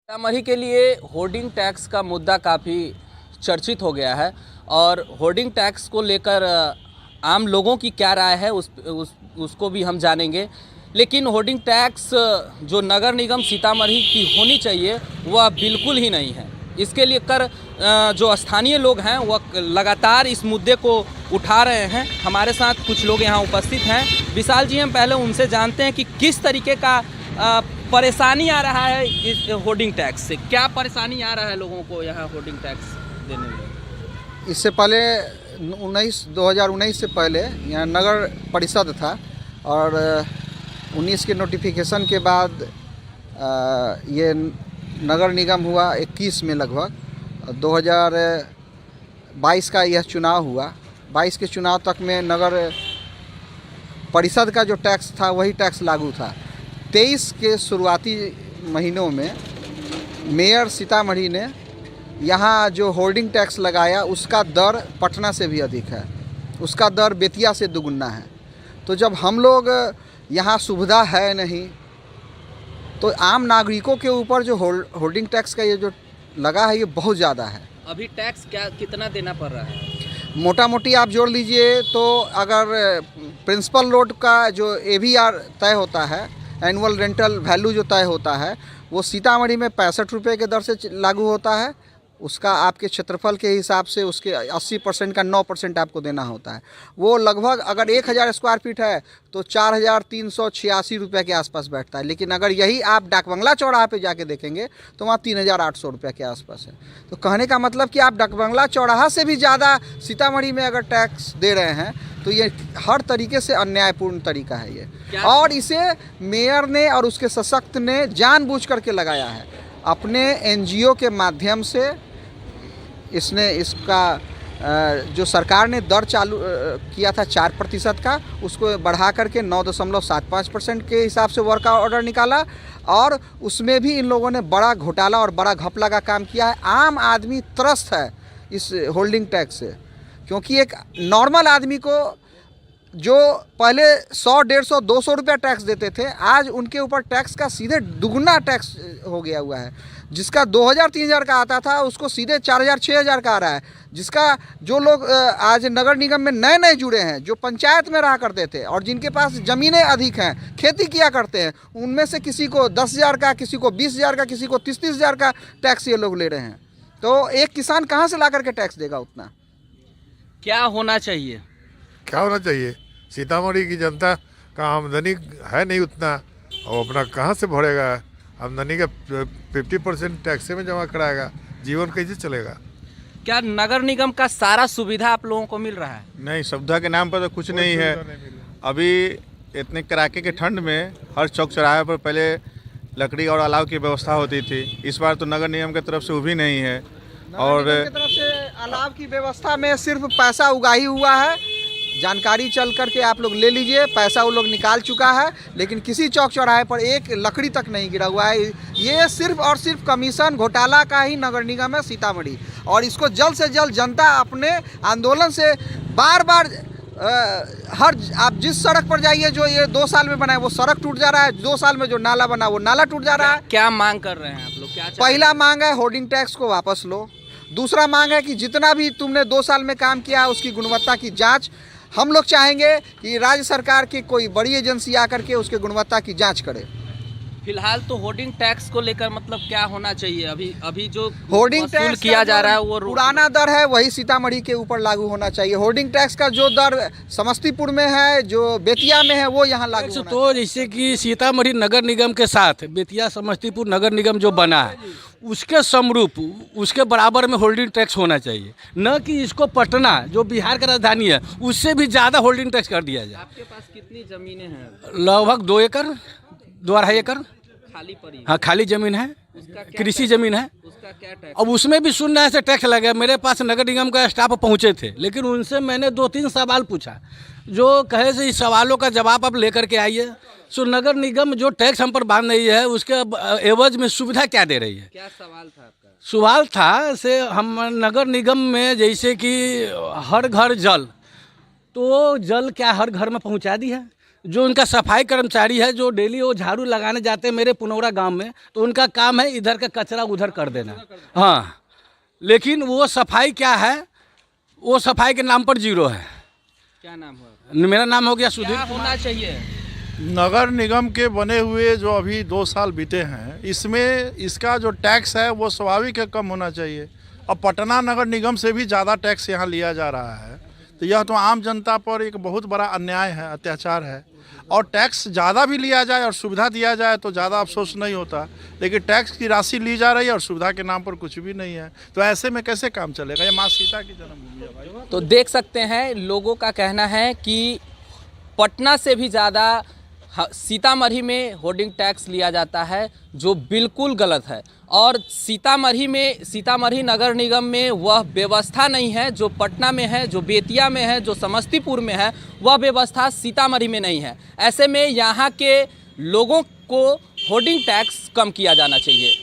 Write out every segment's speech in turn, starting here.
सीतामढ़ी के लिए hoarding tax का मुद्दा काफ़ी चर्चित हो गया है और होर्डिंग टैक्स को लेकर आम लोगों की क्या राय है उसको भी हम जानेंगे। लेकिन होर्डिंग टैक्स जो नगर निगम सीतामढ़ी की होनी चाहिए वह बिल्कुल ही नहीं है। इसके लिए जो स्थानीय लोग हैं वह लगातार इस मुद्दे को उठा रहे हैं। हमारे साथ कुछ लोग यहाँ उपस्थित हैं। विशाल जी, हम पहले उनसे जानते हैं कि किस तरीके का परेशानी आ रहा है इस होर्डिंग टैक्स से। क्या परेशानी आ रहा है लोगों को यहाँ होर्डिंग टैक्स देने में? इससे पहले 2019 से पहले यहाँ नगर परिषद था और 19 के नोटिफिकेशन के बाद ये नगर निगम हुआ 21 में। लगभग 2022 का यह चुनाव हुआ। 22 के चुनाव तक में नगर परिषद का जो टैक्स था वही टैक्स लागू था। 23 के शुरुआती महीनों में मेयर सीतामढ़ी ने यहाँ जो होर्डिंग टैक्स लगाया उसका दर पटना से भी अधिक है, उसका दर बेतिया से दुगुना है। तो जब हम लोग यहाँ सुविधा है नहीं तो आम नागरिकों के ऊपर जो होर्डिंग टैक्स का ये जो लगा है ये बहुत ज़्यादा है। अभी टैक्स कितना देना पड़ रहा है? मोटा मोटी आप जोड़ लीजिए तो अगर प्रिंसिपल रोड का जो AVR तय होता है, एनुअल रेंटल वैल्यू जो तय होता है, वो सीतामढ़ी में 65 रुपये के दर से लागू होता है। उसका आपके क्षेत्रफल के हिसाब से उसके 80% का 9% आपको देना होता है। वो लगभग अगर 1000 स्क्वायर फीट है तो 4386 रुपये के आसपास बैठता है। लेकिन अगर यही आप डाकबंगला चौराहा पे जाके देखेंगे तो वहाँ 3800 रुपये के आसपास है। तो कहने का मतलब कि आप डाकबंगला चौराहा से भी ज़्यादा सीतामढ़ी में अगर टैक्स दे रहे हैं तो ये हर तरीके से अन्यायपूर्ण तरीका है ये। और इसे मेयर ने और उसके सशक्त ने जानबूझ करके लगाया है। अपने NGO के माध्यम से इसने इसका जो सरकार ने दर चालू किया था 4% का, उसको बढ़ा करके 9.75% के हिसाब से वर्क ऑर्डर निकाला। और उसमें भी इन लोगों ने बड़ा घोटाला और बड़ा घपला का काम किया है। आम आदमी त्रस्त है इस होल्डिंग टैक्स से, क्योंकि एक नॉर्मल आदमी को जो पहले 100, 150, 200 रुपया टैक्स देते थे, आज उनके ऊपर टैक्स का सीधे दुगना टैक्स हो गया हुआ है। जिसका 2000, 3000 का आता था उसको सीधे 4000, 6000 का आ रहा है। जिसका जो लोग आज नगर निगम में नए नए जुड़े हैं, जो पंचायत में रहा करते थे और जिनके पास ज़मीनें अधिक हैं, खेती किया करते हैं, उनमें से किसी को 10,000 का, किसी को 20,000 का, किसी को 30,000 का टैक्स ये लोग ले रहे हैं। तो एक किसान कहाँ से ला करके टैक्स देगा उतना? क्या होना चाहिए? क्या होना चाहिए? सीतामढ़ी की जनता का आमदनी है नहीं उतना, और अपना कहाँ से भरेगा? आमदनी का 50% टैक्स में जमा कराएगा, जीवन कैसे चलेगा? क्या नगर निगम का सारा सुविधा आप लोगों को मिल रहा है? नहीं, सुविधा के नाम पर तो कुछ नहीं है। अभी इतने कड़ाके के ठंड में हर चौक चौराहे पर पहले लकड़ी और अलाव की व्यवस्था होती थी। इस बार तो नगर निगम की तरफ से वो भी नहीं है। और नगर निगम की तरफ से अलाव की व्यवस्था में सिर्फ पैसा उगाही हुआ है। जानकारी चल करके आप लोग ले लीजिए, पैसा वो लोग निकाल चुका है, लेकिन किसी चौक चौराहे पर एक लकड़ी तक नहीं गिरा हुआ है। ये सिर्फ और सिर्फ कमीशन घोटाला का ही नगर निगम है सीतामढ़ी। और इसको जल्द से जल्द जनता अपने आंदोलन से बार बार आप जिस सड़क पर जाइए जो ये 2 साल में बना है वो सड़क टूट जा रहा है, 2 साल में जो नाला बना वो नाला टूट जा रहा है। क्या मांग कर रहे हैं आप लोग? क्या पहला मांग है होर्डिंग टैक्स को वापस लो। दूसरा मांग है कि जितना भी तुमने 2 साल में काम किया है उसकी गुणवत्ता की जाँच। हम लोग चाहेंगे कि राज्य सरकार की कोई बड़ी एजेंसी आकर के उसके गुणवत्ता की जांच करे। फिलहाल तो होर्डिंग टैक्स को लेकर मतलब क्या होना चाहिए? अभी जो होर्डिंग टैक्स किया जा रहा है वो पुराना दर है, वही सीतामढ़ी के ऊपर लागू होना चाहिए। होर्डिंग टैक्स का जो दर समस्तीपुर में है, जो बेतिया में है, वो यहाँ लागू होना तो जैसे कि सीतामढ़ी नगर निगम के साथ बेतिया समस्तीपुर नगर निगम जो बना है उसके समरूप, उसके बराबर में होल्डिंग टैक्स होना चाहिए। न कि इसको पटना जो बिहार का राजधानी है उससे भी ज़्यादा होल्डिंग टैक्स कर दिया जाए। आपके पास कितनी ज़मीनें हैं? लगभग 2 एकड़, 2-2.5 एकड़ खाली पड़ी? हाँ, खाली ज़मीन है, कृषि ज़मीन है। उसका क्या टैक्स? अब उसमें भी सुन रहे से टैक्स लगे। मेरे पास नगर निगम का स्टाफ पहुँचे थे, लेकिन उनसे मैंने 2-3 सवाल पूछा, जो कहे से इस सवालों का जवाब आप लेकर के आइए। सो नगर निगम जो टैक्स हम पर बांध रही है उसके एवज में सुविधा क्या दे रही है? क्या सवाल था आपका? सवाल था से हम नगर निगम में जैसे कि हर घर जल, तो जल क्या हर घर में पहुंचा दी है? जो उनका सफाई कर्मचारी है, जो डेली वो झाड़ू लगाने जाते हैं मेरे पुनौरा गांव में, तो उनका काम है इधर का कचरा उधर कर देना। हाँ, लेकिन वो सफाई क्या है, वो सफाई के नाम पर जीरो है। क्या नाम है? मेरा नाम हो गया सुधीर क्या कुमार। होना चाहिए? नगर निगम के बने हुए जो अभी 2 साल बीते हैं, इसमें इसका जो टैक्स है वो स्वाभाविक है कम होना चाहिए। अब पटना नगर निगम से भी ज़्यादा टैक्स यहाँ लिया जा रहा है, तो यह तो आम जनता पर एक बहुत बड़ा अन्याय है, अत्याचार है। और टैक्स ज़्यादा भी लिया जाए और सुविधा दिया जाए तो ज़्यादा अफसोस नहीं होता, लेकिन टैक्स की राशि ली जा रही है और सुविधा के नाम पर कुछ भी नहीं है, तो ऐसे में कैसे काम चलेगा? ये माँ सीता की जन्मभूमि है भाई। तो देख सकते हैं, लोगों का कहना है कि पटना से भी ज़्यादा सीतामढ़ी में होर्डिंग टैक्स लिया जाता है, जो बिल्कुल गलत है। और सीतामढ़ी नगर निगम में वह व्यवस्था नहीं है जो पटना में है, जो बेतिया में है, जो समस्तीपुर में है, वह व्यवस्था सीतामढ़ी में नहीं है। ऐसे में यहाँ के लोगों को होर्डिंग टैक्स कम किया जाना चाहिए।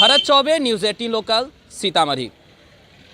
Bharat Choubey, news 18 local, Sitamarhi.